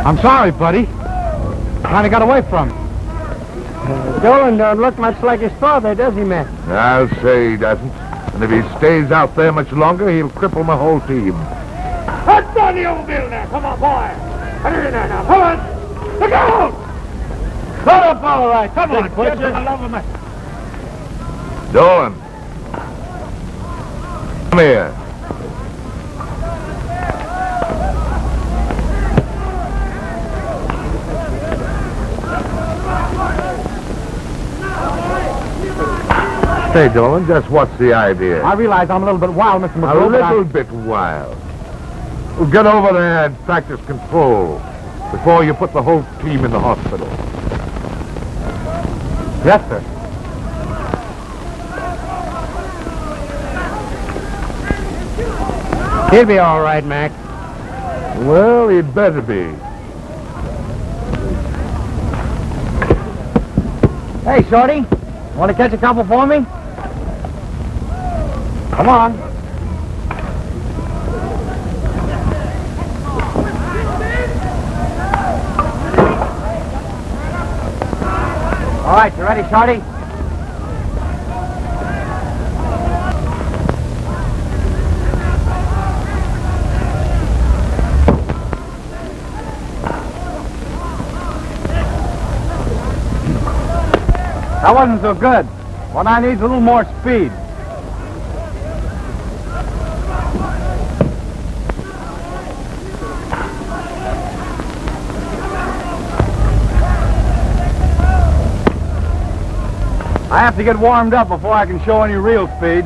I'm sorry, buddy. Kind of got away from him. Dolan don't look much like his father, does he, Matt? I'll say he doesn't. And if he stays out there much longer, he'll cripple my whole team. Let's go the old bill now. Come on, boy. Put it in there now. Come on. Look out! Cut up all right. Come on, Butcher. Dolan. Come here. Say, Dolan, just what's the idea? I realize I'm a little bit wild, Mr. McGrew. A little bit wild. Well, get over there and practice control before you put the whole team in the hospital. Yes, sir. He'll be all right, Mac. Well, he'd better be. Hey, Shorty. Want to catch a couple for me? Come on. All right, you ready, Shorty? That wasn't so good. What I need is a little more speed. I have to get warmed up before I can show any real speed.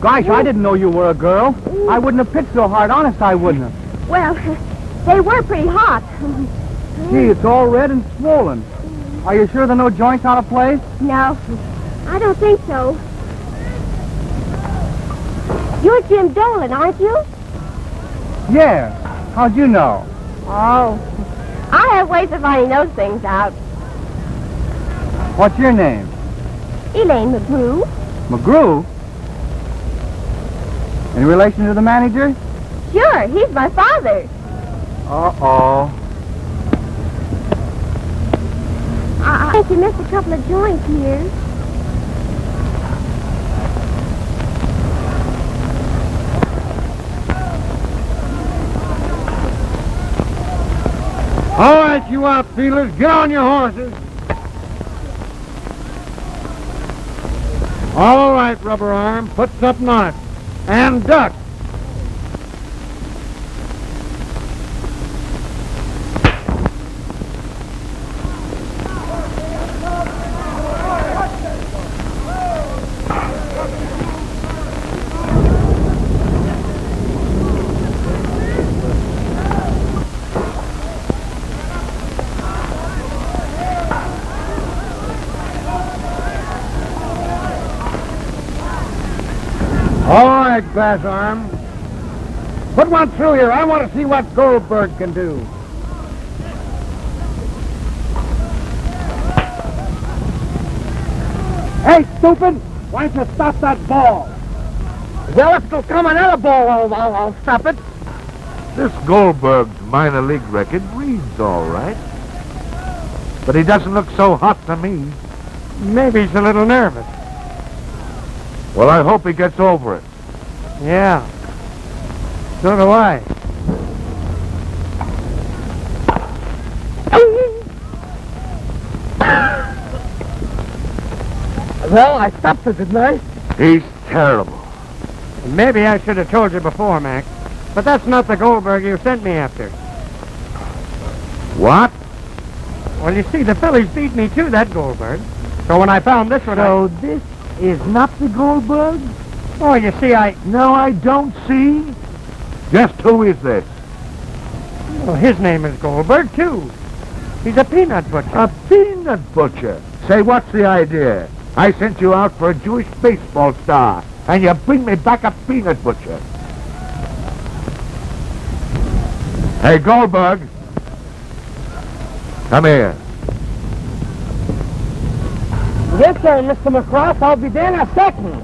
Gosh, I didn't know you were a girl. I wouldn't have pitched so hard. Honest, I wouldn't have. Well, they were pretty hot. Gee, it's all red and swollen. Are you sure there are no joints out of place? No, I don't think so. You're Jim Dolan, aren't you? Yes. How'd you know? Oh, I have ways of finding those things out. What's your name? Elaine McGrew. McGrew? Any relation to the manager? Sure, he's my father. Uh-oh. I think you missed a couple of joints here. All right, you outfielders, get on your horses. All right, Rubber Arm, put something on it. And duck. All right, Glass Arm. Put one through here. I want to see what Goldberg can do. Hey, stupid! Why don't you stop that ball? Well, if it'll come another ball, I'll stop it. This Goldberg's minor league record reads all right. But he doesn't look so hot to me. Maybe he's a little nervous. Well, I hope he gets over it. Yeah. So do I. Well, I stopped it, didn't I? He's terrible. Maybe I should have told you before, Mac. But that's not the Goldberg you sent me after. What? Well, you see, the fillies beat me to that Goldberg. So when I found this one, So this is not the Goldberg? Oh, you see, No, I don't see. Just who is this? Well, his name is Goldberg, too. He's a peanut butcher. A peanut butcher. Say, what's the idea? I sent you out for a Jewish baseball star, and you bring me back a peanut butcher. Hey, Goldberg. Come here. Yes, sir, Mr. McCross. I'll be there in a second.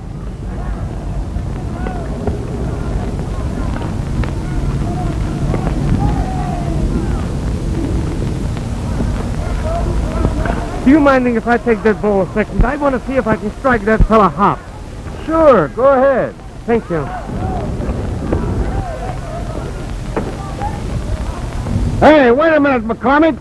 Do you minding if I take that ball a second? I want to see if I can strike that fella hop. Sure, go ahead. Thank you. Hey, wait a minute, McCormick.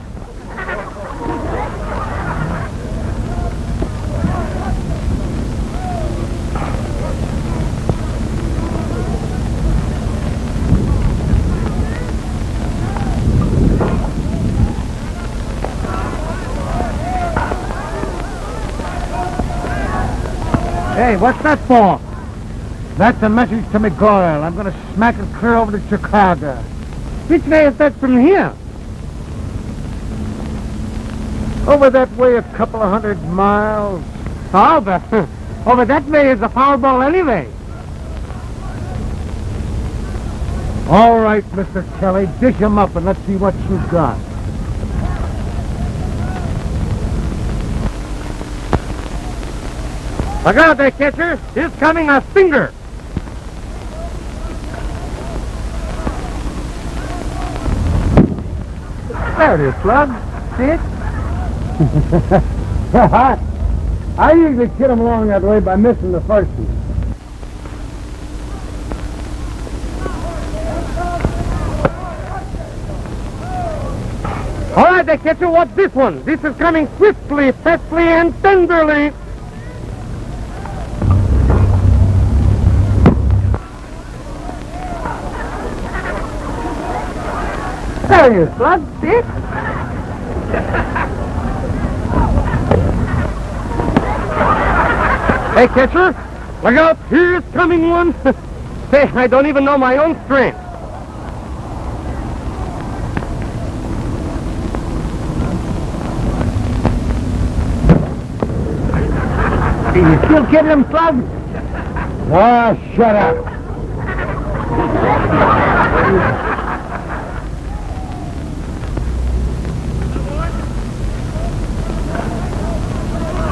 Hey, what's that for? That's a message to McGoyle. I'm going to smack it clear over to Chicago. Which way is that from here? Over that way a couple of 100 miles. Oh, but over that way is a foul ball anyway. All right, Mr. Kelly, dish him up and let's see what you got. Look out there, catcher. Here's coming a finger. There it is, Slug. See it? I usually kid him along that way by missing the first one. All right, there, catcher. What's this one? This is coming swiftly, fastly, and tenderly. There he is, Slug. See it? Hey, catcher. Look out. Here's coming one. Hey, I don't even know my own strength. You still kidding him, Slug? Oh, shut up.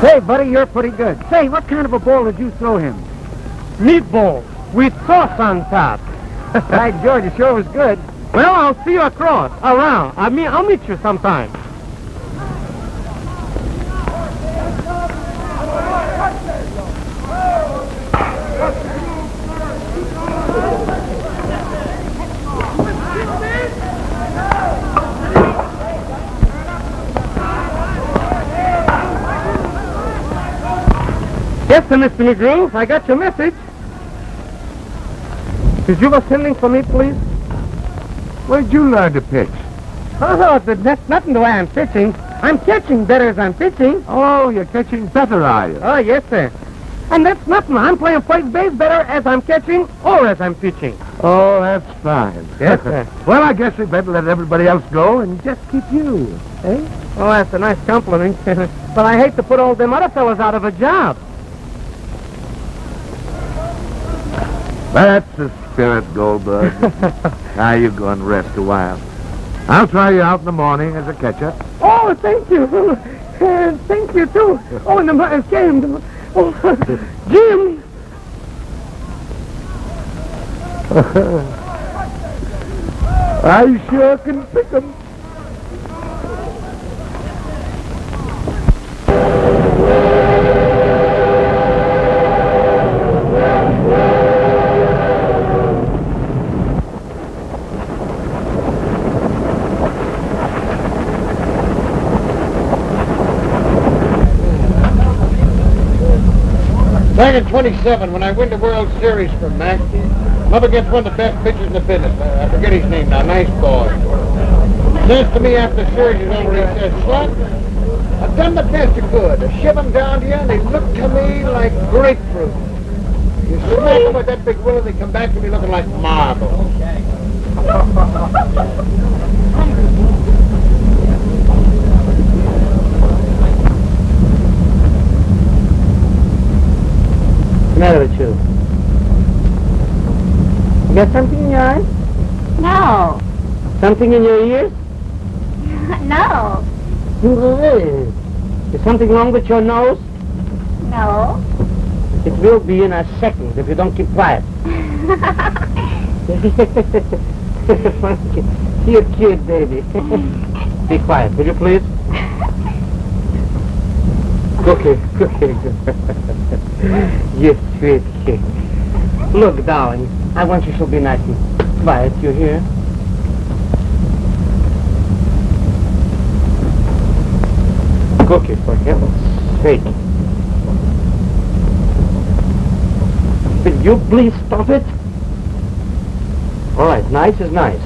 Say, buddy, you're pretty good. Say, what kind of a ball did you throw him? Meatball with sauce on top. By George, it sure was good. Well, I'll see you around. I'll meet you sometime. Yes, sir, Mr. McGrew. I got your message. Did you was sending for me, please? Where'd you learn to pitch? Oh, that's nothing the way I'm pitching. I'm catching better as I'm pitching. Oh, you're catching better, are you? Oh, yes, sir. And that's nothing. I'm playing first base better as I'm catching or as I'm pitching. Oh, that's fine. Yes, sir. Well, I guess we better let everybody else go and just keep you. Eh? Oh, that's a nice compliment. But I hate to put all them other fellas out of a job. That's the spirit, Goldberg. Now you go and rest a while. I'll try you out in the morning as a catcher. Oh, thank you. Thank you, too. Oh, and the game. Oh, Jim. I sure can pick 'em. Back in 27, when I win the World Series for Mac, I'm up against one of the best pitchers in the business. I forget his name now. Nice boy. Says to me after the series is over, he says, son, I've done the best you could. I shiv them down to you, and they look to me like grapefruit. You smack them with that big willow, they come back to me looking like marble. What's the matter with you? You got something in your eyes? No. Something in your ears? No. Is something wrong with your nose? No. It will be in a second if you don't keep quiet. You're cute, baby. Be quiet, will you please? Cookie. You sweet kid. Look, darling, I want you to be nice and quiet, you hear? Cookie, for heaven's sake. Will you please stop it? All right, nice is nice.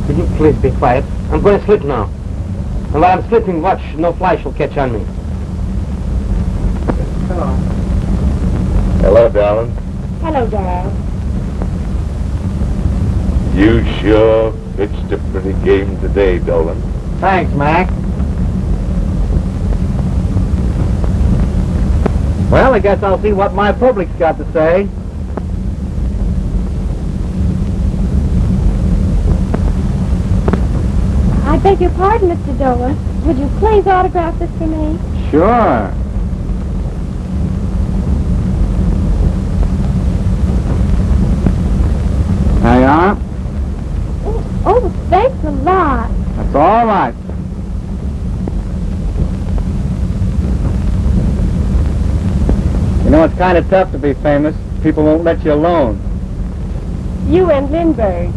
Will you please be quiet? I'm going to sleep now. And while I'm sleeping, watch, no fly shall catch on me. Hello. Hello, darling. Hello, Dad. You sure pitched a pretty game today, Dolan. Thanks, Mac. Well, I guess I'll see what my public's got to say. I beg your pardon, Mr. Dolan. Would you please autograph this for me? Sure. There you are. Oh, thanks a lot. That's all right. You know, it's kind of tough to be famous. People won't let you alone. You and Lindbergh.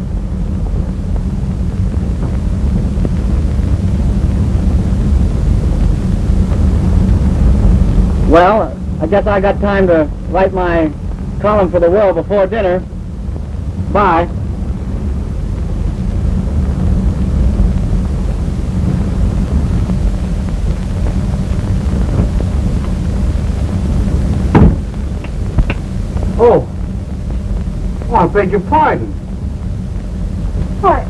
Well, I guess I got time to write my column for the World before dinner. Bye. Oh, I beg your pardon. Why,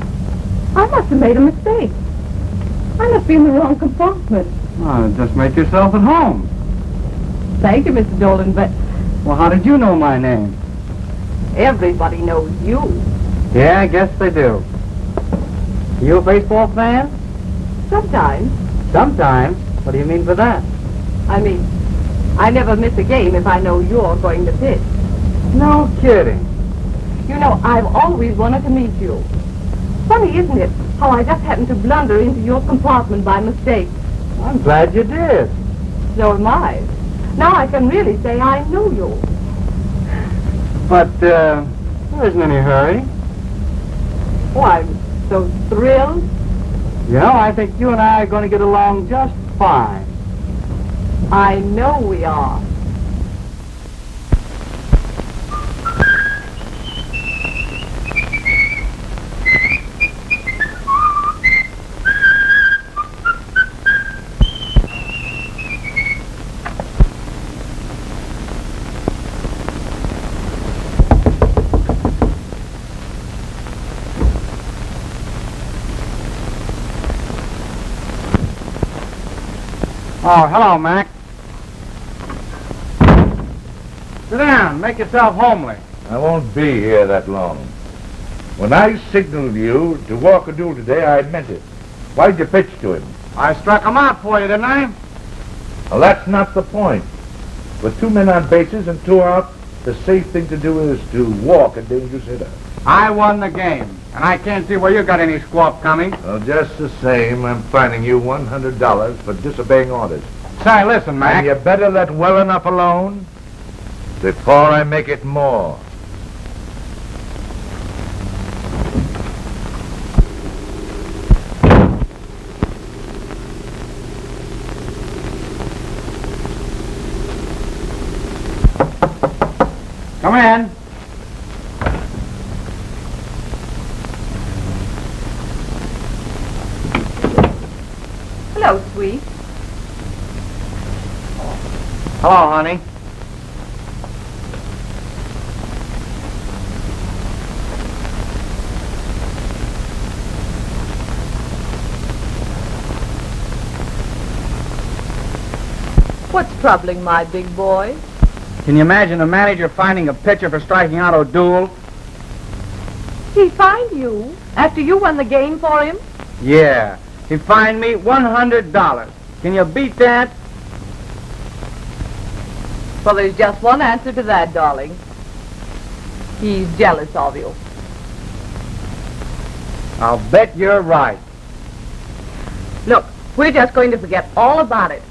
I must have made a mistake. I must be in the wrong compartment. Just make yourself at home. Thank you, Mr. Dolan, but Well, how did you know my name? everybody knows you. Yeah, I guess they do. You a baseball fan? Sometimes. Sometimes. What do you mean by that? I mean, I never miss a game if I know you're going to pitch. No kidding. You know, I've always wanted to meet you. Funny, isn't it, how I just happened to blunder into your compartment by mistake. I'm glad you did. So am I. Now I can really say I know you. But, there isn't any hurry. Oh, I'm so thrilled. You know, I think you and I are going to get along just fine. I know we are. Oh, hello, Mac. Sit down. Make yourself homely. I won't be here that long. When I signaled you to walk a duel today, I meant it. Why'd you pitch to him? I struck him out for you, didn't I? Well, that's not the point. With 2 men on bases and 2 out, the safe thing to do is to walk a dangerous hitter. I won the game, and I can't see where you got any squawk coming. Well, just the same, I'm fining you $100 for disobeying orders. Say, listen, Mac. And you better let well enough alone. before I make it more. Come in. Hello, sweet. Hello, honey. What's troubling my big boy? Can you imagine a manager finding a pitcher for striking out O'Doul? He fined you after you won the game for him? Yeah. He fined me $100. Can you beat that? Well, there's just one answer to that, darling. He's jealous of you. I'll bet you're right. Look, we're just going to forget all about it.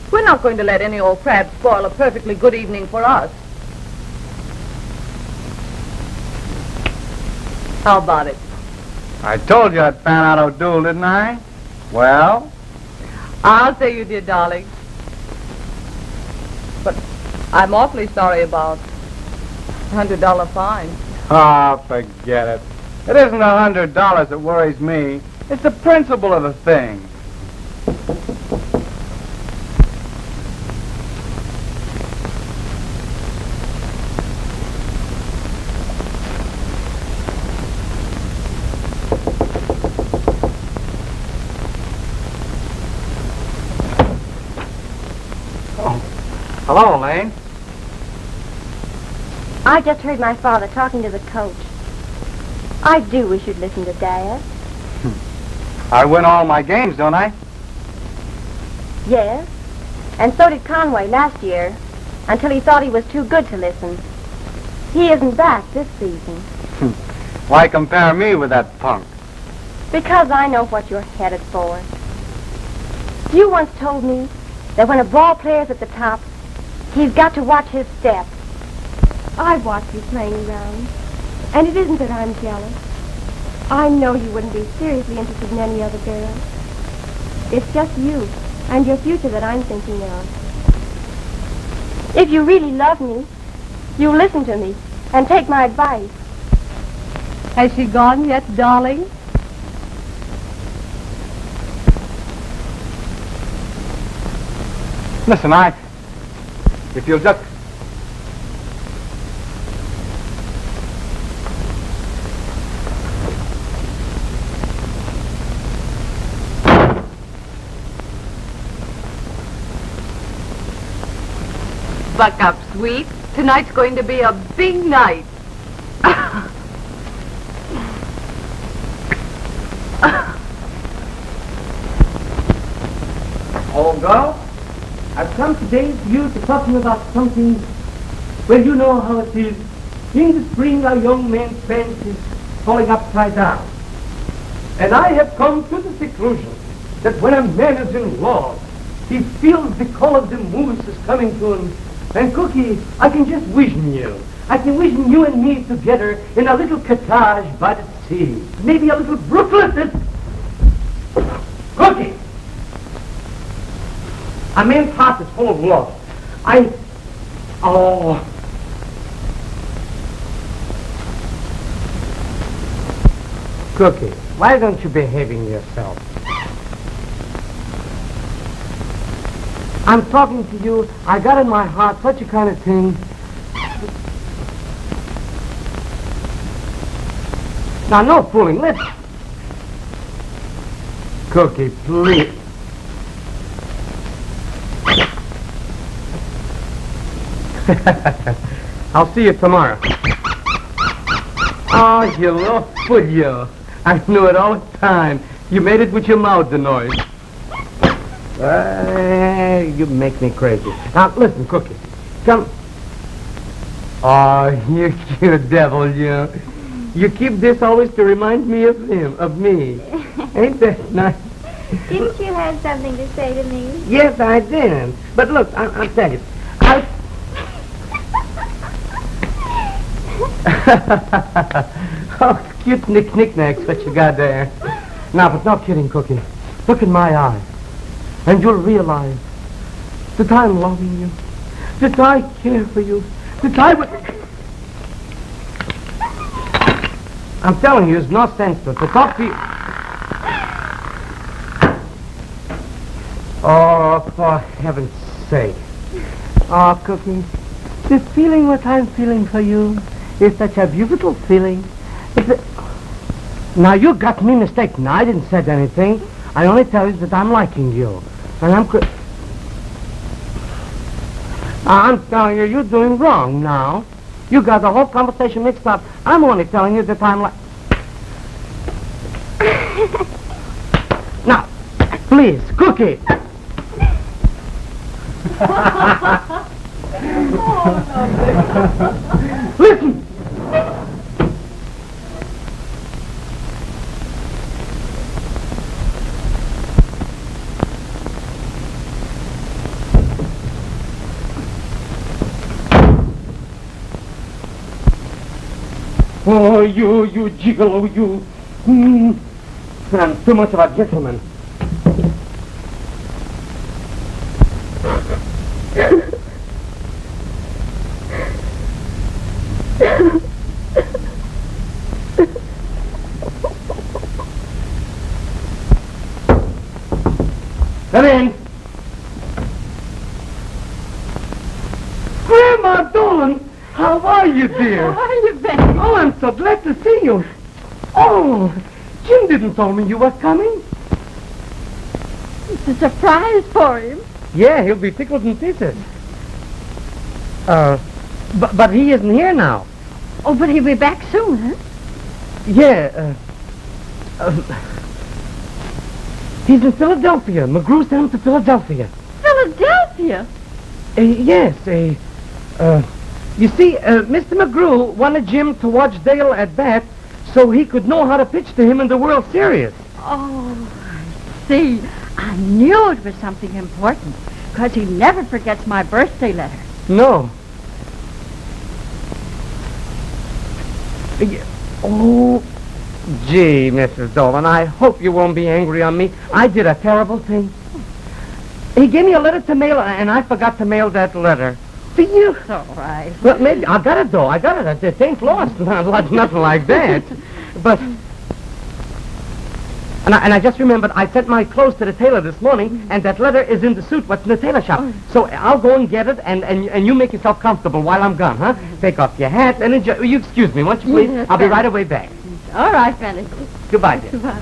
We're not going to let any old crab spoil a perfectly good evening for us. How about it? I told you I'd found out O'Doul, didn't I? Well? I'll say you did, darling. But I'm awfully sorry about $100 fine. Oh, forget it. It isn't $100 that worries me. It's the principle of the thing. Hello, Elaine. I just heard my father talking to the coach. I do wish you'd listen to Dad. I win all my games, don't I? Yes. And so did Conway last year, until he thought he was too good to listen. He isn't back this season. Why compare me with that punk? Because I know what you're headed for. You once told me that when a ball player's at the top, he's got to watch his step. I've watched you playing around, and it isn't that I'm jealous. I know you wouldn't be seriously interested in any other girl. It's just you and your future that I'm thinking of. If you really love me, you'll listen to me and take my advice. Has she gone yet, darling? Listen, if you'll just... Buck up, sweet. Tonight's going to be a big night. Old girl, I've come today to you to talk to you about something. Well, you know how it is. In the spring, a young man's fence is falling upside down. And I have come to the conclusion that when a man is in love, he feels the call of the moose is coming to him. And Cookie, I can just vision you. I can vision you and me together in a little cottage by the sea. Maybe a little brooklet that... Cookie! A man's heart is full of love. Oh. Cookie, why don't you behaving yourself? I'm talking to you. I got in my heart such a kind of thing. Now, no fooling. Let's... Cookie, please. I'll see you tomorrow. Oh, you little foot, you. I knew it all the time. You made it with your mouth, the noise. You make me crazy. Now, listen, Cookie. Come. Oh, you cute devil, you. You keep this always to remind me of him, of me. Ain't that nice? Didn't you have something to say to me? Yes, I did. But look, I'll tell you. Oh, cute knickknacks, what you got there. Now, but no kidding, Cookie. Look in my eyes, and you'll realize that I'm loving you, that I care for you, that I would... I'm telling you, there's no sense to it. To talk to you... Oh, for heaven's sake. Oh, Cookie, this feeling what I'm feeling for you is such a beautiful feeling. Now, you got me mistaken. I didn't say anything. I only tell you that I'm liking you. And I'm telling you, you're doing wrong now. You got the whole conversation mixed up. I'm only telling you that I'm Now, please, Cookie. Listen. Oh, you gigolo, you. I'm too much of a gentleman. Come in. Grandma Dolan, how are you, dear? How are you, Betty? Oh, I'm so glad to see you. Oh, Jim didn't tell me you were coming. It's a surprise for him. Yeah, he'll be tickled in pieces. But he isn't here now. Oh, but he'll be back soon, huh? Yeah, he's in Philadelphia. McGrew sent him to Philadelphia. Philadelphia? Yes, you see, Mr. McGrew wanted Jim to watch Dale at bat so he could know how to pitch to him in the World Series. Oh, I see. I knew it was something important, because he never forgets my birthday letter. No. Oh, gee, Mrs. Dolan, I hope you won't be angry on me. I did a terrible thing. He gave me a letter to mail, and I forgot to mail that letter. For you. It's all right. Well, maybe I got it, though. I got it. It ain't lost. Nothing like that. But... And I just remembered I sent my clothes to the tailor this morning, and that letter is in the suit what's in the tailor shop. So I'll go and get it, and you make yourself comfortable while I'm gone, huh? Take off your hat and enjoy. You excuse me, won't you, please? Yes, I'll be right away back. All right, Benny. Goodbye, dear. Goodbye.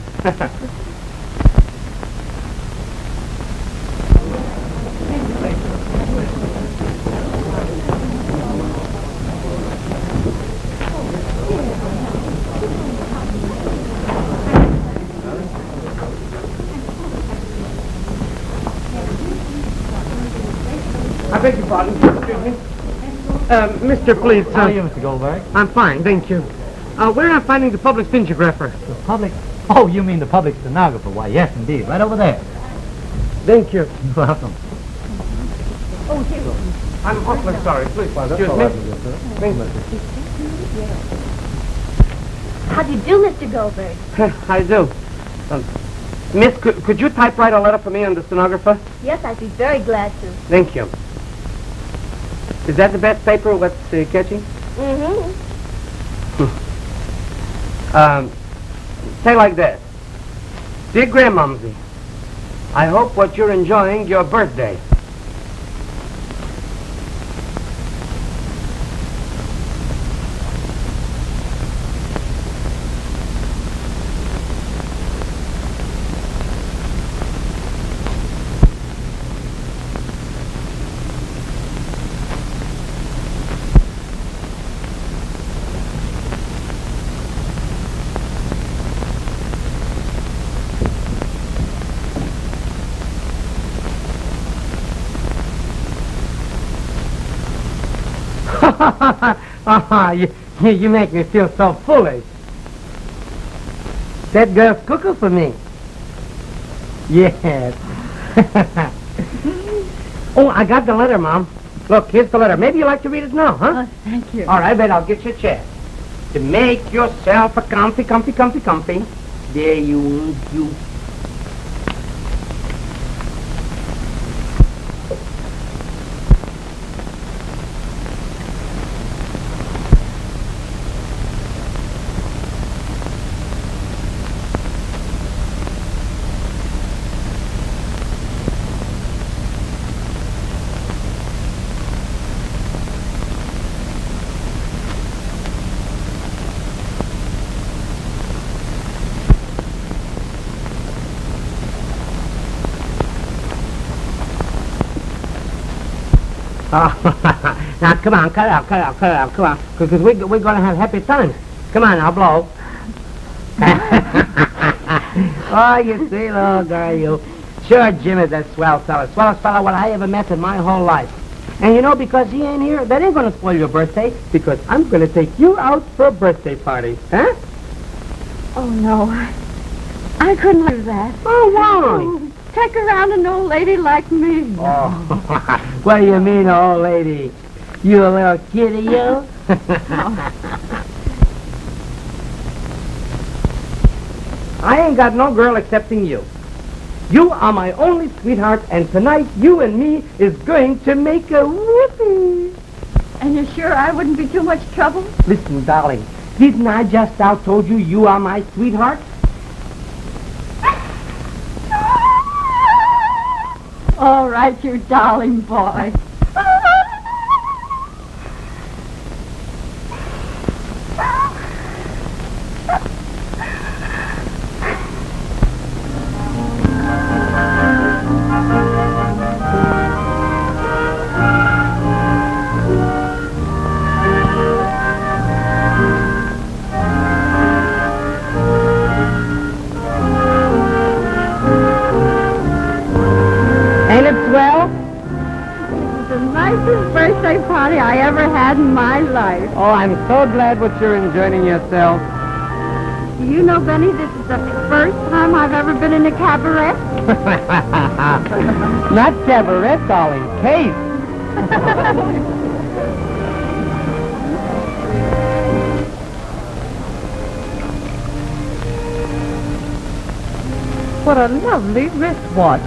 I beg your pardon. Excuse me. Mister, please. How are you, Mr. Goldberg? I'm fine, thank you. Where am I finding the public stenographer? The public... Oh, you mean the public stenographer. Why, yes, indeed. Right over there. Thank you. You're welcome. I'm awfully sorry. Please, excuse me. Thank you. How do you do, Mr. Goldberg? I do. Miss, could you typewrite a letter for me on the stenographer? Yes, I'd be very glad to. Thank you. Is that the best paper? What's catching? Mm-hmm. Say like this. Dear Grandmomsy, I hope what you're enjoying your birthday. You make me feel so foolish. That girl's cooking for me. Yes. Oh, I got the letter, Mom. Look, here's the letter. Maybe you'd like to read it now, huh? Oh, thank you. All right, then I'll get you a chair. to make yourself a comfy. There you. Oh, now come on, cut it out, come on, because we're going to have happy times. Come on, I'll blow. Oh, you see, little girl, you. Sure, Jim is that swell fella. Swellest fella what I ever met in my whole life. And you know, because he ain't here, that ain't going to spoil your birthday, because I'm going to take you out for a birthday party. Huh? Oh, no. I couldn't do that. Oh, why? Take around an old lady like me. Oh, what do you mean, old lady? You a little kitty, you? I ain't got no girl excepting you. You are my only sweetheart, and tonight you and me is going to make a whoopee. And you're sure I wouldn't be too much trouble? Listen, darling, didn't I just out told you you are my sweetheart? All right, you darling boy. Ain't it swell? The nicest birthday party I ever had in my life. Oh, I'm so glad that you're enjoying yourself. Do you know, Benny, this is the first time I've ever been in a cabaret? Not cabaret, darling, case. What a lovely wristwatch.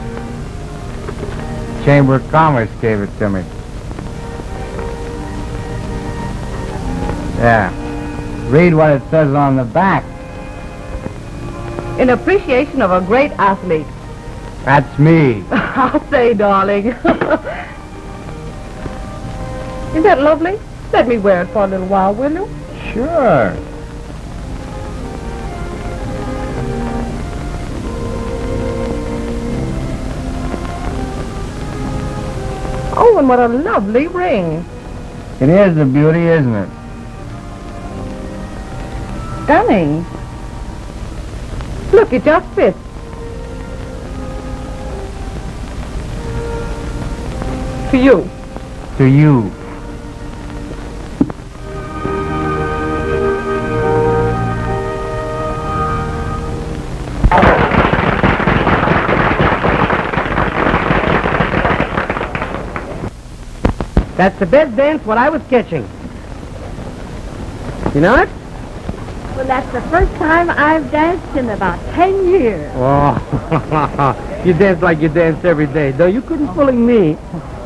Chamber of Commerce gave it to me. Yeah. Read what it says on the back. In appreciation of a great athlete. That's me. I'll say, darling. Isn't that lovely? Let me wear it for a little while, will you? Sure. Oh, and what a lovely ring. It is a beauty, isn't it? Stunning. Look, it just fits. To you. To you. That's the best dance what I was catching. You know it? Well, that's the first time I've danced in about 10 years. Oh, you dance like you dance every day, though you couldn't fool me.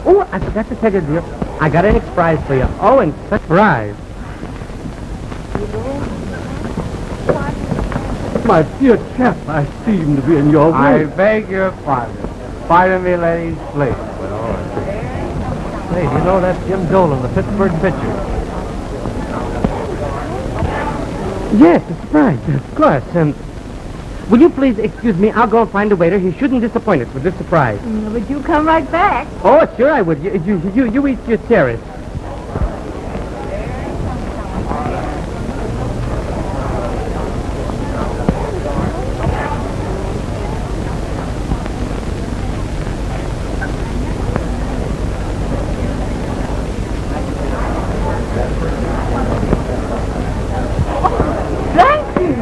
Oh, I forgot to tell you, dear. I got an surprise for you. Oh, and surprise. My dear chap, I seem to be in your I way. beg your pardon. Pardon me, ladies, please. But all right. Hey, you know that's Jim Dolan, the Pittsburgh pitcher. Yes, a surprise, of course. Will you please excuse me? I'll go and find a waiter. He shouldn't disappoint us with this surprise. Would you come right back? Oh, sure I would. You eat your terrace. Thank you.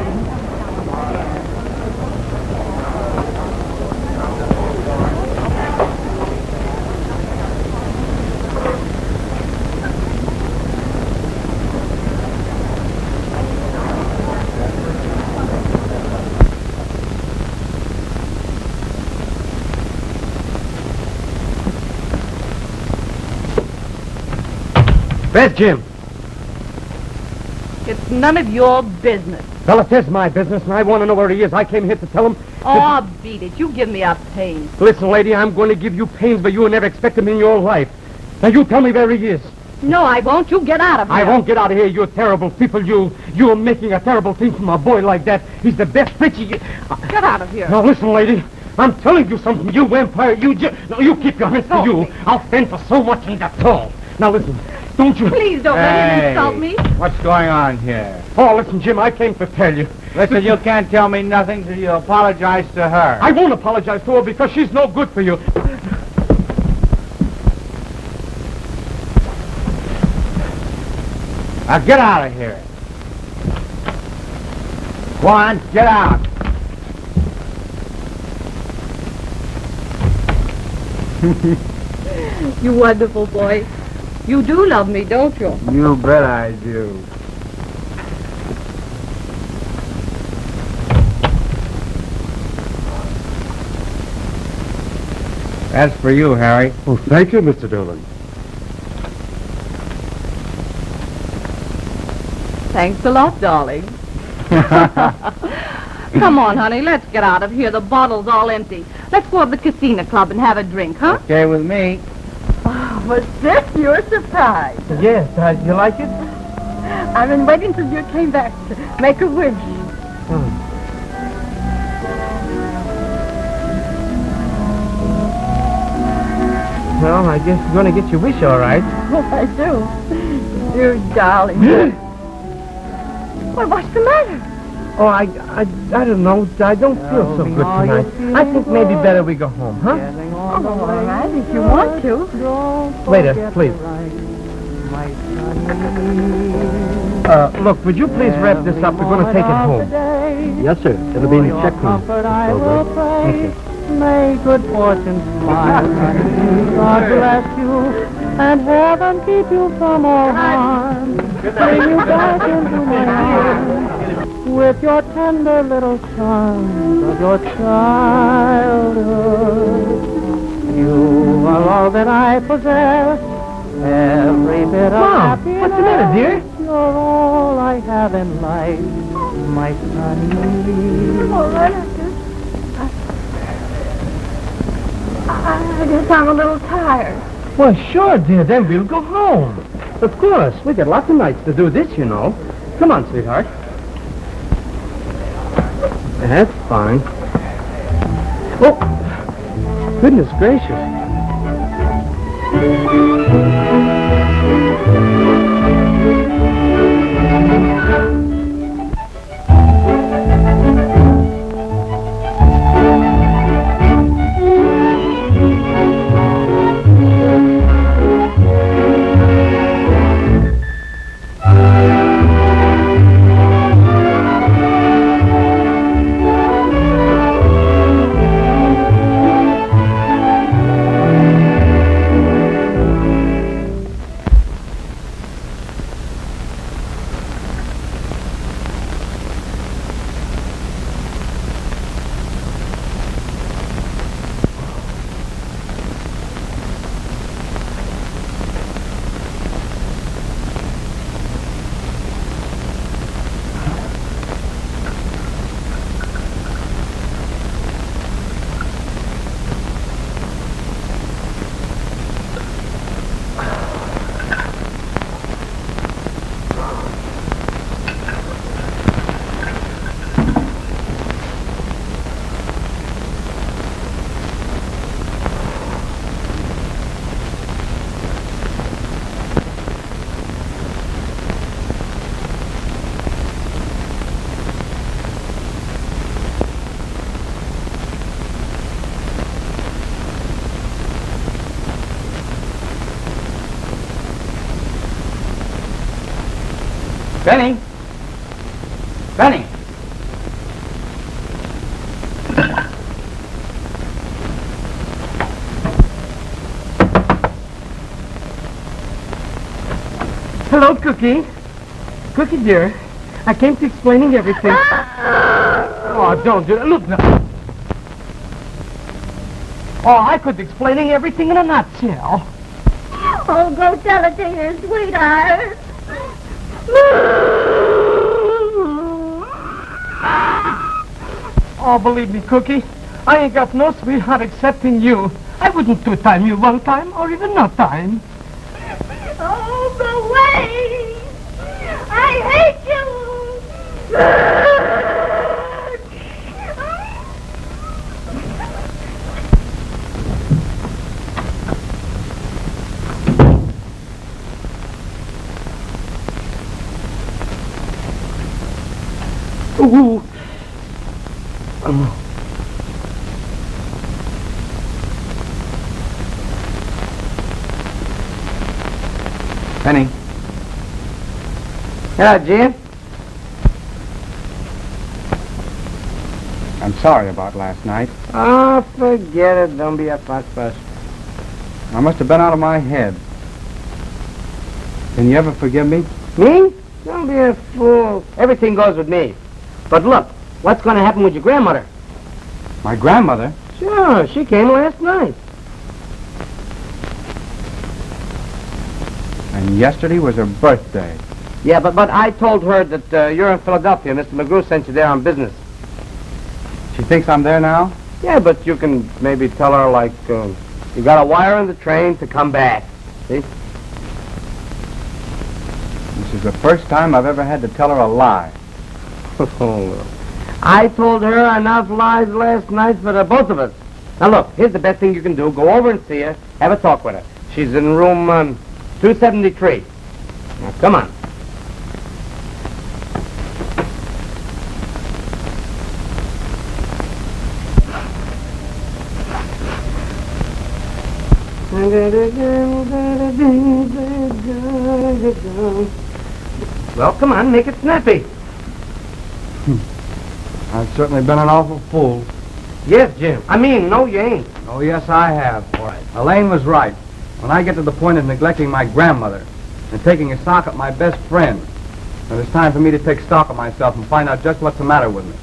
Where's Jim? It's none of your business. Well, it is my business, and I want to know where he is. I came here to tell him... Oh, beat it. You give me a pain. Listen, lady, I'm going to give you pains, but you never expected me in your life. Now, you tell me where he is. No, I won't. You get out of here. I won't get out of here, you terrible people. You're making a terrible thing from a boy like that. He's the best pitcher you... Get out of here. Now, listen, lady. I'm telling you something. You vampire, No, you keep your hands to you. I'll stand for so much in that tall. Now, listen. Don't you... Please don't let him insult me. What's going on here? Oh, listen, Jim, I came to tell you. Listen, you can't tell me nothing till you apologize to her. I won't apologize to her because she's no good for you. Now get out of here. Go on, get out. You wonderful boy. You do love me, don't you? You bet I do. That's for you, Harry. Oh, thank you, Mr. Dillon. Thanks a lot, darling. Come on, honey, let's get out of here. The bottle's all empty. Let's go to the casino club and have a drink, huh? Okay with me. Oh, was this your surprise? Yes, you like it? I've been waiting till you came back to make a wish. Well, I guess you're going to get your wish all right. Yes, I do. You darling. Well, what's the matter? Oh, I don't know. I don't feel so good tonight. I think maybe better we go home, huh? Oh, all right, if you want to. Waiter, please. Look, would you please wrap this up? We're going to take it home. Yes, sir. It'll be in the check room. Thank you. May good fortune smile. God bless you, and heaven keep you from all harm. Bring you back into my arms with your tender little charms of your childhood. You are all that I possess, every bit of Mom, happiness. what's the matter, dear? You're all I have in life, my sonny. All right, I guess I'm a little tired. Well, sure, dear. Then we'll go home. Of course. We got lots of nights to do this, you know. Come on, sweetheart. That's fine. Oh, goodness gracious. Benny! Benny! Hello, Cookie. Cookie, dear. I came to explaining everything. Oh, don't do that. Look now. Oh, I could be explaining everything in a nutshell. Oh, go tell it to your sweetheart. Oh, believe me, Cookie, I ain't got no sweetheart except in you. I wouldn't two-time you one time, or even no time. Oh, go away. I hate you. Ooh. Penny. Yeah, Jim? I'm sorry about last night. Oh, forget it. Don't be a fuss. I must have been out of my head. Can you ever forgive me? Me? Don't be a fool. Everything goes with me. But look, what's going to happen with your grandmother? My grandmother? Sure, she came last night. And yesterday was her birthday. Yeah, but I told her that you're in Philadelphia. Mr. McGrew sent you there on business. She thinks I'm there now? Yeah, but you can maybe tell her, like, you got a wire on the train to come back. See? This is the first time I've ever had to tell her a lie. I told her enough lies last night for the both of us. Now, look, here's the best thing you can do. Go over and see her. Have a talk with her. She's in room 273. Now, come on. Well, come on, make it snappy. I've certainly been an awful fool. Yes, Jim. No, you ain't. Oh, yes, I have. All right. Elaine was right. When I get to the point of neglecting my grandmother and taking a stock at my best friend, then it's time for me to take stock of myself and find out just what's the matter with me.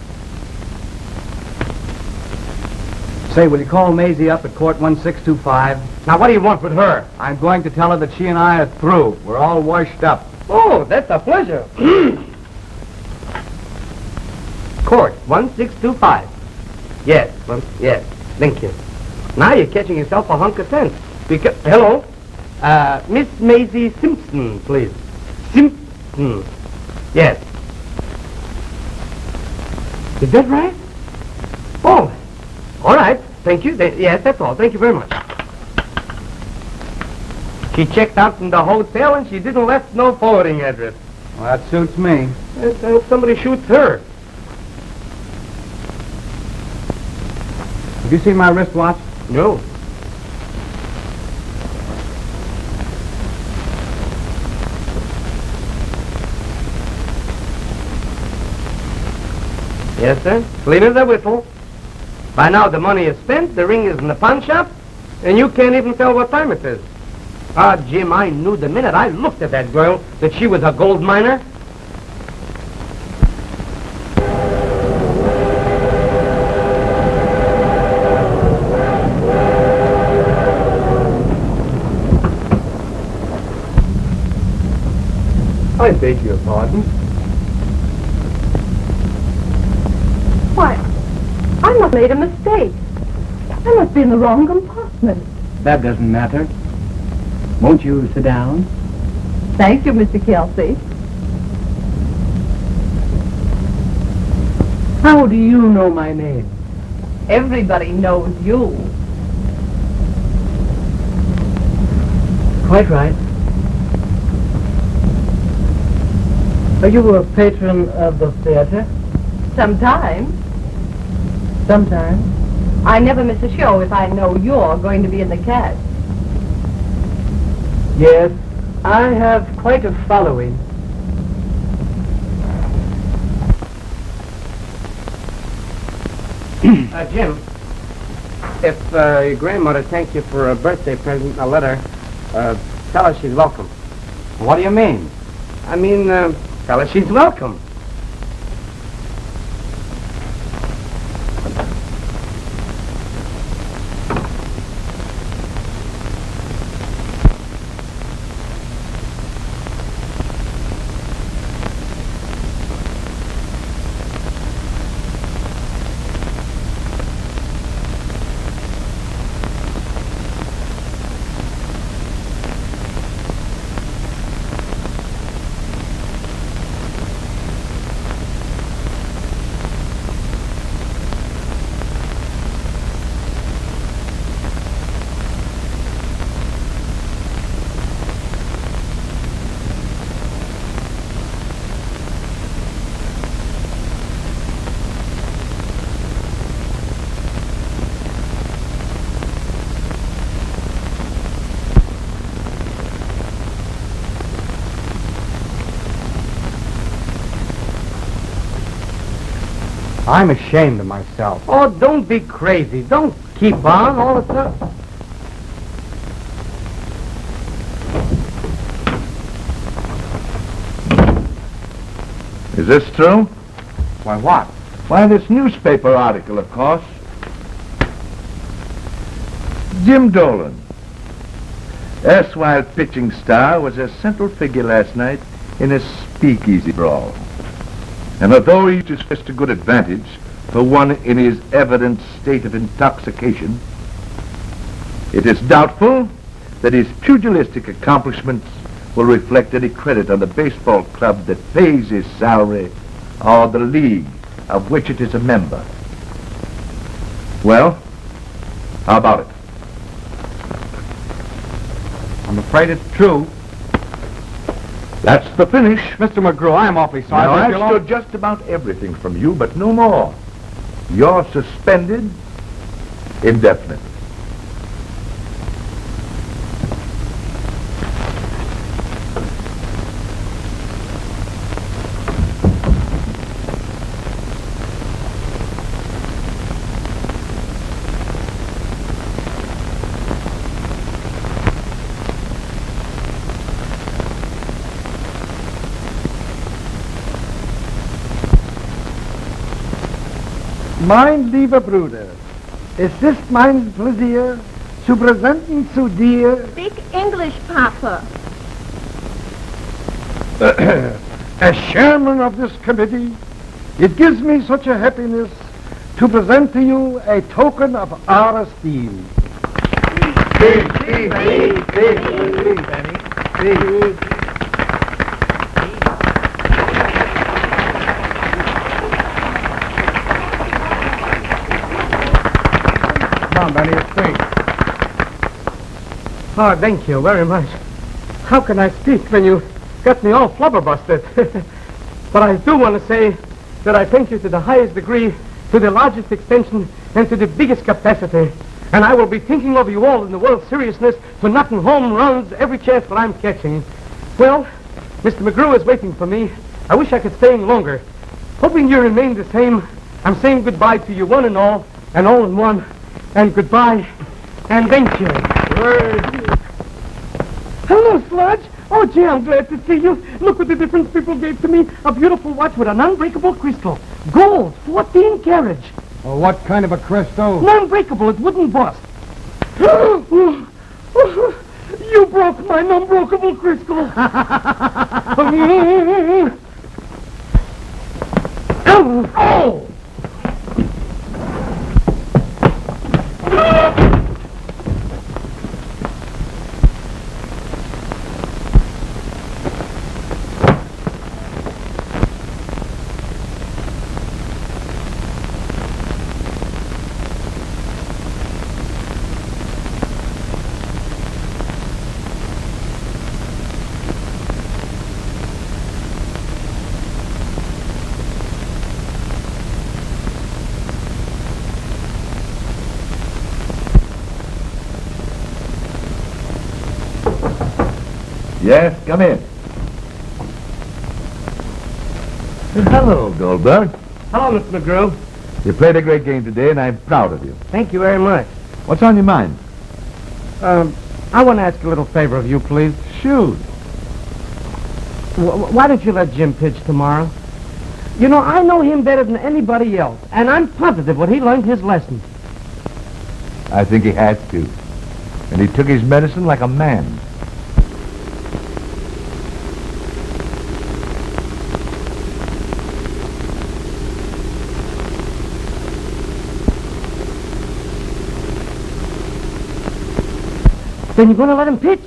Say, will you call Maisie up at court 1625? Now, what do you want with her? I'm going to tell her that she and I are through. We're all washed up. Oh, that's a pleasure. Court 1625. Yes, yes. Thank you. Now you're catching yourself a hunk of sense. Hello? Miss Maisie Simpson, please. Simpson. Yes. Is that right? Oh, all right. Thank you. Yes, that's all. Thank you very much. She checked out from the hotel and she didn't left no forwarding address. Well, that suits me. Somebody shoots her. Have you seen my wristwatch? No. Yes, sir. Clean as a whistle. By now the money is spent, the ring is in the pawn shop, and you can't even tell what time it is. Ah, Jim, I knew the minute I looked at that girl that she was a gold miner. I beg your pardon. Why, I must have made a mistake. I must be in the wrong compartment. That doesn't matter. Won't you sit down? Thank you, Mr. Kelsey. How do you know my name? Everybody knows you. Quite right. Are you a patron of the theater? Sometimes. Sometimes. I never miss a show if I know you're going to be in the cast. Yes, I have quite a following. Jim, if your grandmother thanked you for a birthday present, a letter, tell her she's welcome. What do you mean? Tell her she's welcome. I'm ashamed of myself. Oh, don't be crazy. Don't keep on all the time. Is this true? Why, what? Why, this newspaper article, of course. Jim Dolan, erstwhile pitching star, was a central figure last night in a speakeasy brawl. And although he used to good advantage for one in his evident state of intoxication, it is doubtful that his pugilistic accomplishments will reflect any credit on the baseball club that pays his salary or the league of which it is a member. Well, how about it? I'm afraid it's true. That's the finish. Mr. McGrew, I am awfully sorry. Now, but I've you'll stood just about everything from you, but no more. You're suspended indefinitely. Mein lieber Bruder, es ist mein Pläsier, zu präsenten zu dir Speak English, Papa. as chairman of this committee. It gives me such a happiness to present to you a token of our esteem. Come on, Benny, it's sweet. Oh, thank you very much. How can I speak when you got me all flubberbusted? But I do want to say that I thank you to the highest degree, to the largest extension, and to the biggest capacity. And I will be thinking of you all in the world's seriousness for knocking home runs every chance that I'm catching. Well, Mr. McGrew is waiting for me. I wish I could stay in longer. Hoping you remain the same, I'm saying goodbye to you one and all in one. And goodbye, and thank you. Hello, Sludge. Oh, gee, I'm glad to see you. Look what the difference people gave to me. A beautiful watch with an unbreakable crystal. Gold, 14 carats. Well, what kind of a crystal? Non-breakable, it wouldn't bust. You broke my non-breakable crystal. Oh! Yes, come in. Hello, Goldberg. Hello, Mr. McGrew. You played a great game today, and I'm proud of you. Thank you very much. What's on your mind? I want to ask a little favor of you, please. Shoot. Why don't you let Jim pitch tomorrow? You know, I know him better than anybody else, and I'm positive when he learned his lesson. I think he had to. And he took his medicine like a man. Then you're going to let him pitch?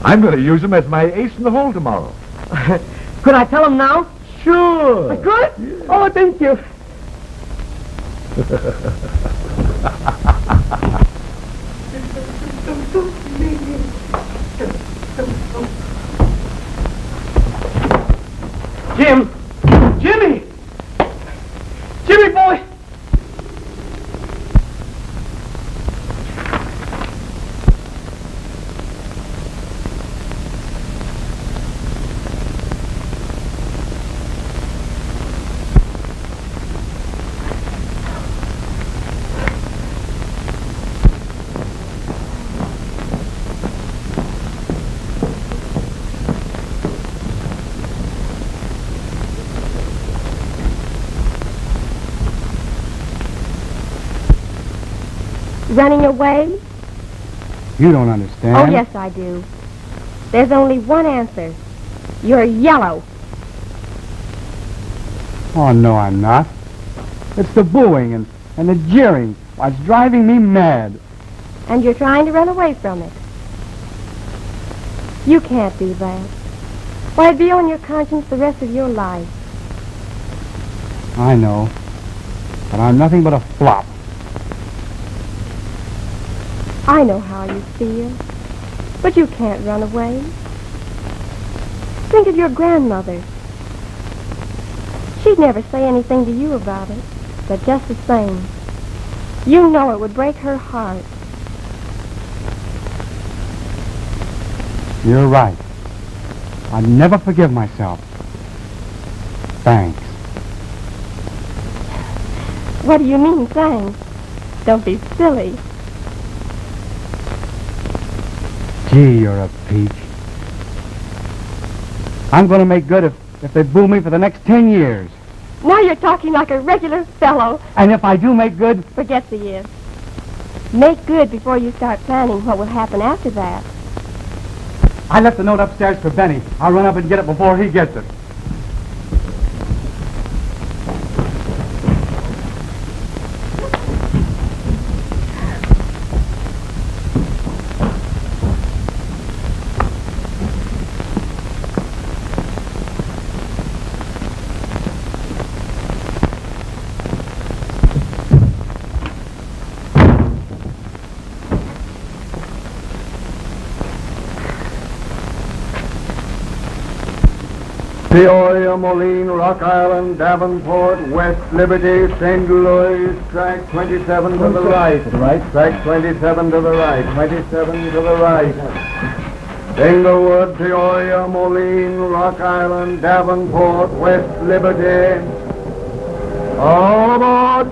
I'm going to use him as my ace in the hole tomorrow. Could I tell him now? Sure. I could? Yeah. Oh, thank you. Jim! Jimmy! Jimmy boy! Running away? You don't understand. Oh, yes, I do. There's only one answer. You're yellow. Oh, no, I'm not. It's the booing and the jeering. It's driving me mad. And you're trying to run away from it. You can't do that. Why, it'd be on your conscience the rest of your life. I know. But I'm nothing but a flop. I know how you feel. But you can't run away. Think of your grandmother. She'd never say anything to you about it. But just the same, you know it would break her heart. You're right. I'd never forgive myself. Thanks. What do you mean, thanks? Don't be silly. Gee, you're a peach. I'm going to make good if they boo me for the next 10 years. Now you're talking like a regular fellow. And if I do make good... Forget the if. Make good before you start planning what will happen after that. I left the note upstairs for Benny. I'll run up and get it before he gets it. Peoria, Moline, Rock Island, Davenport, West Liberty, St. Louis, track 27 to the right. Track 27 to the right. 27 to the right. Englewood, Peoria, Moline, Rock Island, Davenport, West Liberty. All aboard!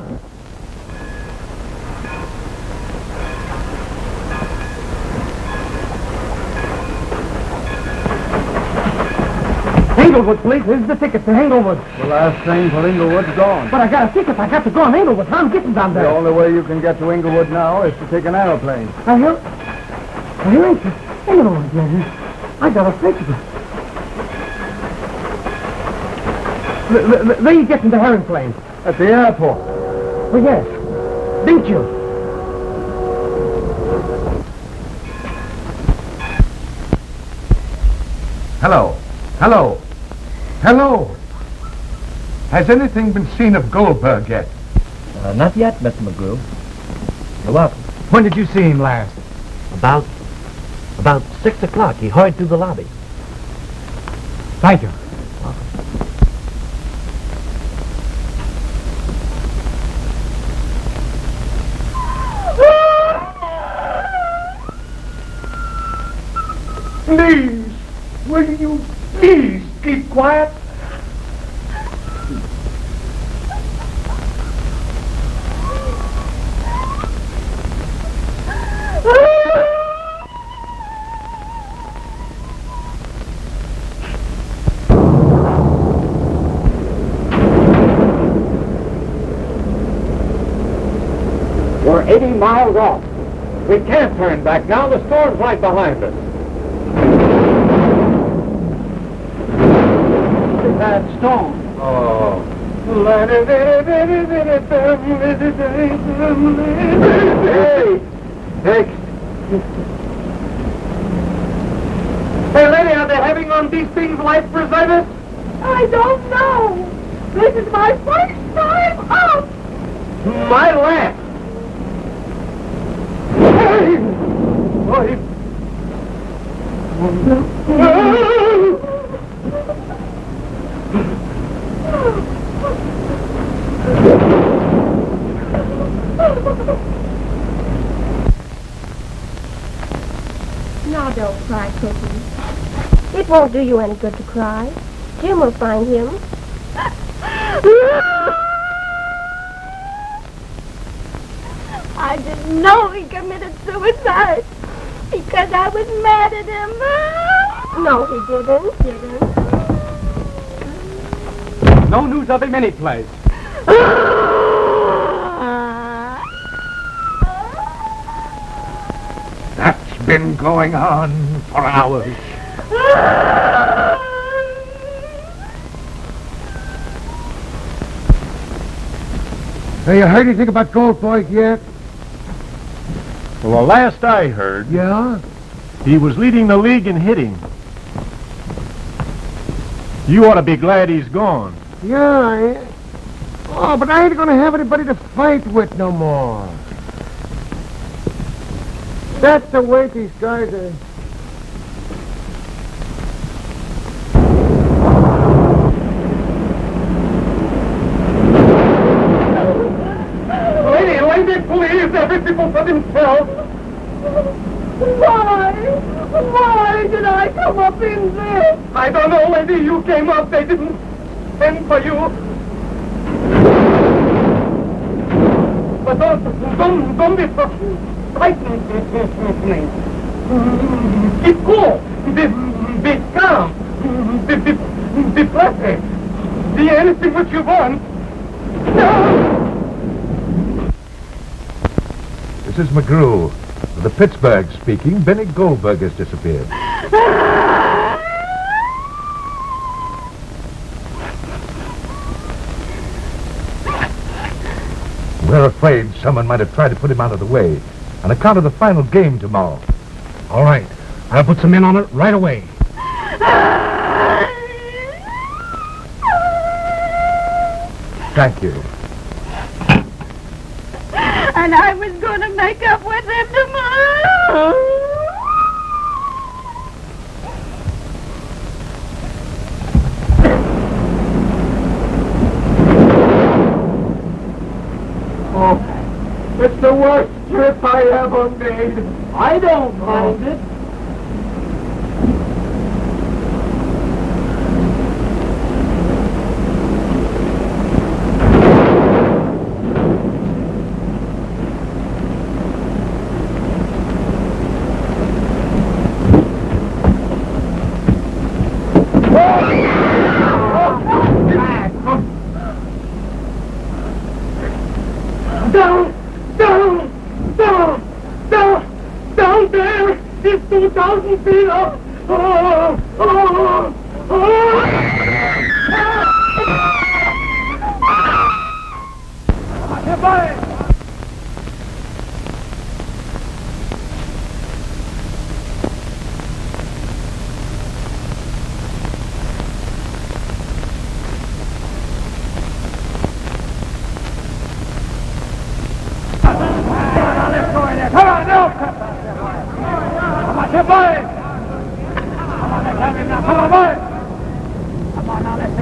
Englewood, please. Here's the ticket to Englewood. The last train for Englewood's gone. But I got a ticket. I got to go on Englewood. How am I getting down The there? only way you can get to Englewood now is to take an aeroplane. Here ain't Englewood, yeah. I got a ticket. Where you getting the herring plane? At the airport. Oh, yes. Didn't you? Hello. Hello. Hello. Has anything been seen of Goldberg yet? Not yet, Mr. McGrew. You're welcome. When did you see him last? About 6 o'clock. He hurried through the lobby. Thank you. Please, will you please keep quiet? We're 80 miles off. We can't turn back now. The storm's right behind us. Bad storm. Oh. Hey, hey, lady, are they having on these things life preservers? I don't know. This is my first time out. My land. Hey! Now don't cry, Cookie. It won't do you any good to cry. Jim will find him. I didn't know he committed suicide because I was mad at him. No, he didn't. No news of him anyplace. been going on for hours. Have you heard anything about Goldberg yet? Well, the last I heard, Yeah? he was leading the league in hitting. You ought to be glad he's gone. Yeah, Oh, but I ain't gonna have anybody to fight with no more. That's the way these guys are. Lady, please, every people for themselves. Why did I come up in this? I don't know, lady. You came up. They didn't send for you. But don't be so frightened. Keep cool. Be calm. Be pleasant. Be anything what you want. This is McGrew. The Pittsburgh speaking. Benny Goldberg has disappeared. We're afraid someone might have tried to put him out of the way on account of the final game tomorrow. All right. I'll put some men on it right away. Thank you. And I was going to make up with him tomorrow. Oh, it's the worst trip I ever made. I don't mind it. Down there! It's 2,000 feet up! Come on, no! Come on, boy! Come on, boy! Come on, now, let's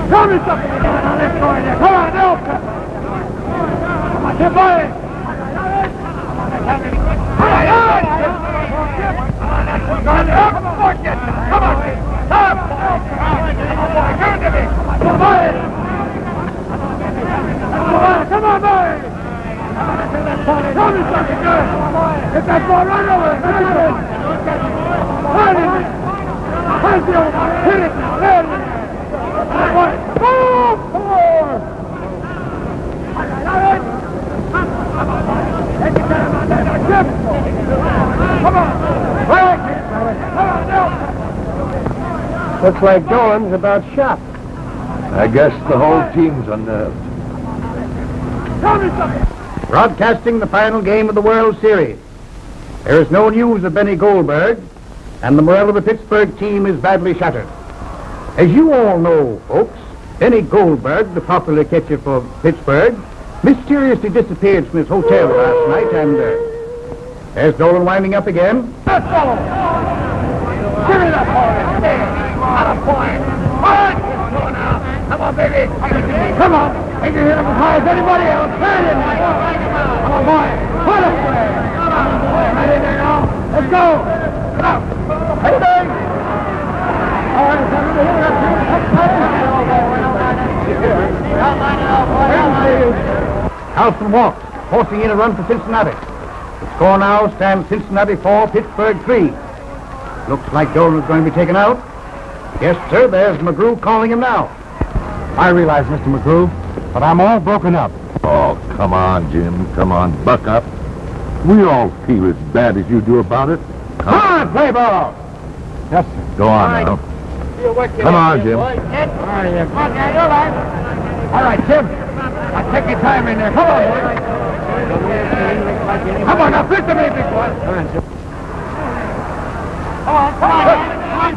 show me something! Come on, now, let's go in there! Come on, no! Come on, boy! Come on, let's have it! Come on, no! Come on, come on, come on! Stop! Come to me! Come on, boy! Come on, boy! Tell me something good! Get that ball right over! Hit it now! There it is! Come on! Looks like Dolan's about shot. I guess the whole team's unnerved. Tell me something! Broadcasting the final game of the World Series. There is no news of Benny Goldberg, and the morale of the Pittsburgh team is badly shattered. As you all know, folks, Benny Goldberg, the popular catcher for Pittsburgh, mysteriously disappeared from his hotel last night, and there's Dolan winding up again. Let's go! Give me that ball! Not a point! Let's go now! Come on, baby! Come on! Make it hit him as high as anybody else! Turn it! Come on, boy! Put it! Right in there now! Let's go! Come on! Hey, bang! All right, Carlson walks, forcing in a run for Cincinnati. The score now stands Cincinnati 4, Pittsburgh 3. Looks like Dolan is going to be taken out. Yes, sir, there's McGrew calling him now. I realize, Mr. McGrew, but I'm all broken up. Oh, come on, Jim. Come on, buck up. We all feel as bad as you do about it. on, play ball. Yes, sir. Go on now. Come on, Jim. All right, Jim. Now take your time in there. Come on, boy. Come on, now fit to me, big boy. Come on, Jim. Come on,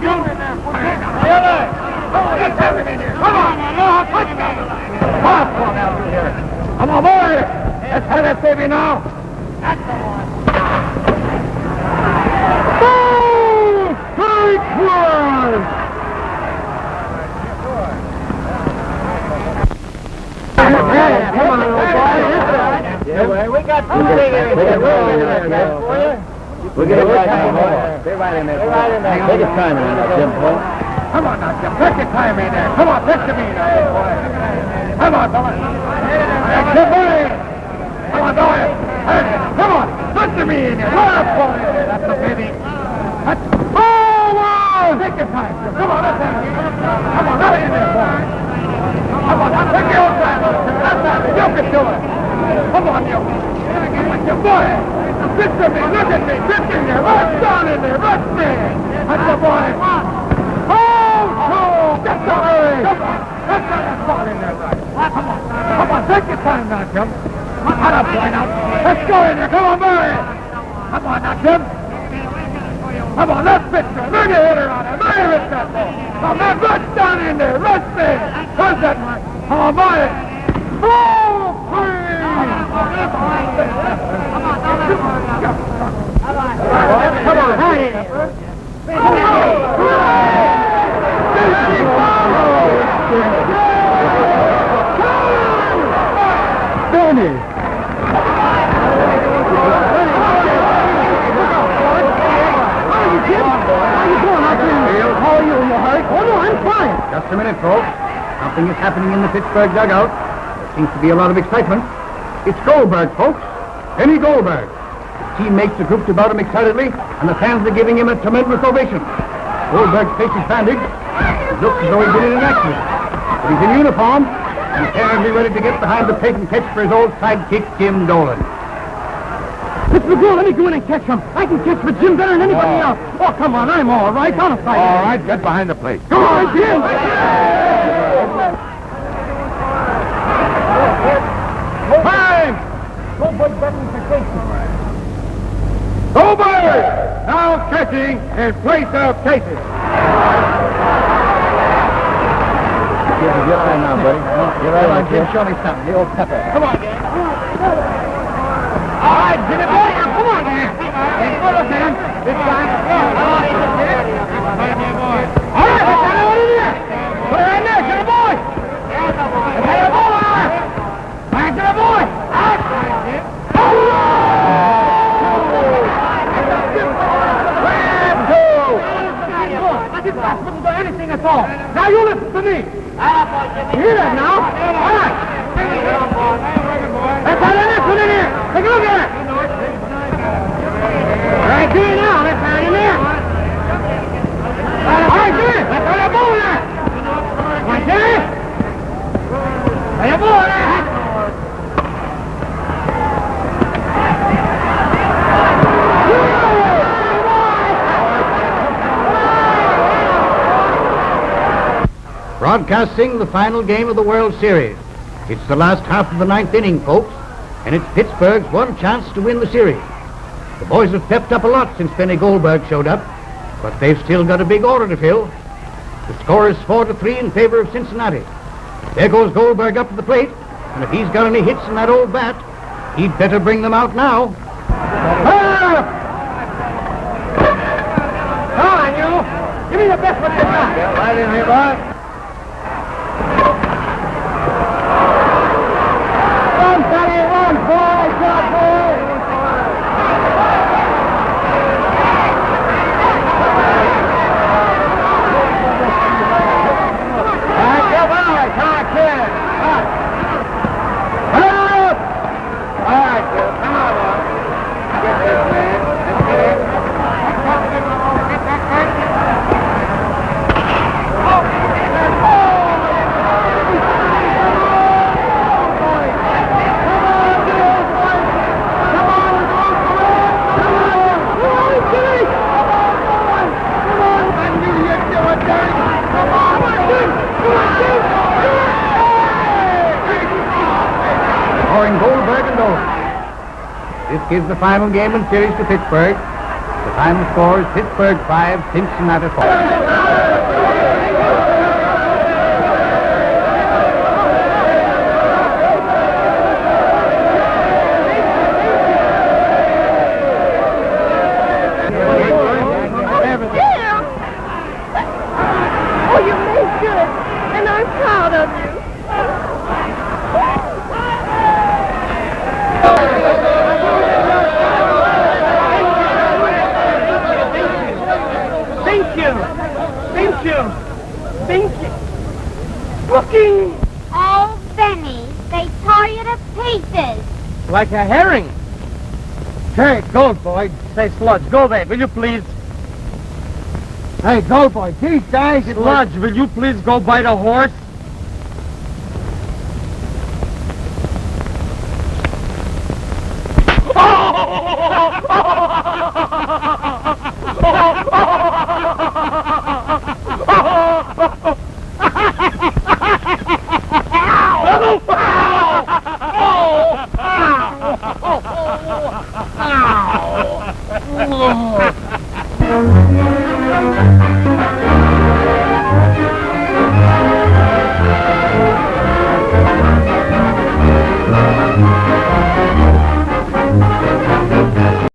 Jim. Come on, now, touchdown. Come on, now, here. Come on, boy. Let's have that baby now. That's the one. Oh, strike one. Come on, old boy. We got two fingers here. We'll get it right in there. Stay right in there. Take your time in there, Jim. Come on now, Jim. Take your time in there. Come on, pitch to me now, boy. Come on, boy. Jim, boy. Come on, boy. Come on. Pitch to me in there. Boy. That's the baby. Oh, wow. Take your time, Jim. Come on, that's it. Come on, that's in there, boy. Come on, now, take your own time. That's it. You can do it. Come on, you. Your boy. Pitch to me. Look at me. Pitch in there. Rush down in there. Rush me. That's the boy. Get the hurry! Come on! Let's get that ball in there, right? Come on! Come on, take your time now, Jim. Come on, boy, now. Let's go in there. Come on, Murray! Come on now, Jim. Come on, let's pitch her. Look at hitter on it. Murray hit that ball. Come on, rush down in there. Rush me. Where's that, Mike? Come on, Murray. Oh, please! Come on, hurry in here. Benny! How are you? In your hurry? Oh, no, I'm fine. Just a minute, folks. Something is happening in the Pittsburgh dugout. There seems to be a lot of excitement. It's Goldberg, folks. Benny Goldberg. His teammates are grouped about him excitedly, and the fans are giving him a tremendous ovation. Goldberg's face is bandaged. It looks as though he's been in an accident. But he's in uniform and apparently ready to get behind the plate and catch for his old sidekick, Jim Dolan. Mr. McGraw, let me go in and catch him. I can catch for Jim better than anybody else. Oh, come on, I'm all right. Honest, I am. All right, get behind the plate. Come on, Jim. Time! Goldberg betting for Casey. Goldberg! Now catching in place of Casey. You're right now, buddy. You're right on, Jim. Show me something. The old pepper. Come on, Dan. All right, Jimmy boy. Come on, Dan. Good look, Dan. This time. All right, let's get it in there. Put it in there, Jimmy boy. Let's have a ball on. Back to the boy. Out. I didn't ask him to do anything at all. Now you listen to me. You hear that now? All right. Let's have this one in here. Take a look at it. Right here now. Let's have it in there. All right, Jimmy. Let's have that ball in there. Come on, Jimmy. Have that ball in there. Broadcasting the final game of the World Series. It's the last half of the ninth inning, folks, and it's Pittsburgh's one chance to win the series. The boys have pepped up a lot since Benny Goldberg showed up, but they've still got a big order to fill. The score is 4-3 in favor of Cincinnati. There goes Goldberg up to the plate, and if he's got any hits in that old bat, he'd better bring them out now. Come on, you. Give me the best one you got. Right in here, boy. Run, Sonny, run, boy, shot, boy. is the final game in series to Pittsburgh. The final score is Pittsburgh 5, Cincinnati 4. Oh, you made good, and I'm proud of you. Thank you. Thank you. Thank you. Looking Oh, Benny, they tore you to pieces. like a herring. Hey, Gold Boy. Say, Sludge, go there, will you please? Hey, Gold Boy, these guys... Sludge, will you please go by the horse? Oh,